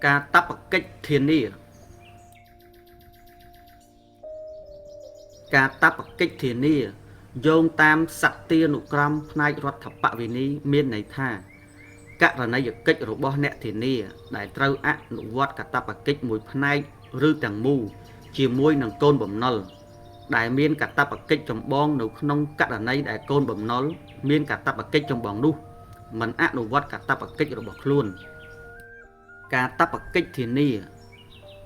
ការតបកិច្ចធានាការតបកិច្ចធានាយោងតាមសត្យានុក្រមផ្នែករដ្ឋបវេនីមានន័យថាករណីយកិច្ចរបស់អ្នកធានាដែលត្រូវអនុវត្តកាតព្វកិច្ចមួយផ្នែកឬទាំងមូលជាមួយនឹងកូនបំណុលដែលមានកាតព្វកិច្ចចម្បងនៅក្នុងករណីដែលកូនបំណុលមានកាតព្វកិច្ចចម្បងនោះមិនអនុវត្តកាតព្វកិច្ចរបស់ខ្លួនកាតព្វកិច្ចធានា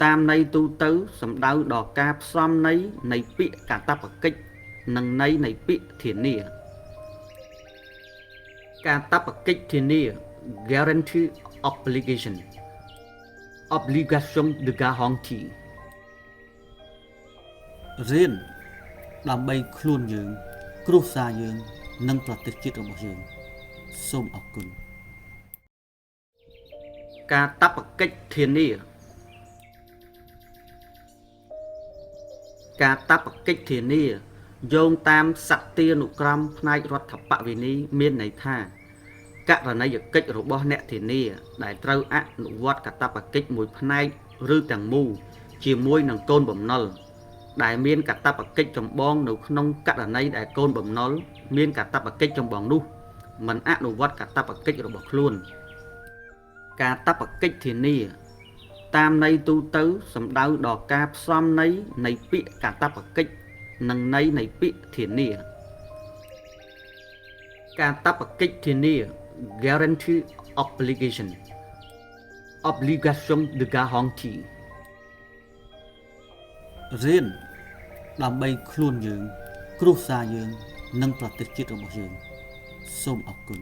តាមន័យទូទៅសំដៅដល់ការផ្សំន័យនៃពាក្យកាតព្វកិច្ចនិងន័យនៃពាក្យធានាកាតព្វកិច្ចធានា guarantee obligation obligation de garantie រៀនដើម្បីខ្លួនយើងគ្រួសារយើងនិងប្រទេសជាតិរបស់យើងសូមអរគុណកាតព្វកិច្ចធានាកាតព្វកិច្ចធានាយោងតាមសត្យានុក្រមផ្នែករដ្ឋបវេនីមានន័យថាករណីយកិច្ចរបស់អ្នកធានាដែលត្រូវអនុវត្តកាតព្វកិច្ចមួយផ្នែកឬទាំងមូលជាមួយនឹងកូនបំណុលដែលមានកាតព្វកិច្ចចម្បងនៅក្នុងករណីដែលកូនបំណុលមានកាតព្វកិច្ចចម្បងនោះមិនអនុវត្តកាតព្វកិច្ចរបស់ខ្លួនកាតព្វកិច្ចធានាតាមន័យទូទៅសំដៅដល់ការផ្សំន័យនៃពាក្យកាតព្វកិច្ចនិងន័យនៃពាក្យធានាកាតព្វកិច្ចធានា guarantee obligation obligation de garantie រៀនដើម្បីខ្លួនយើងគ្រួសារយើងនិងប្រទេសជាតិរបស់យើងសូមអរគុណ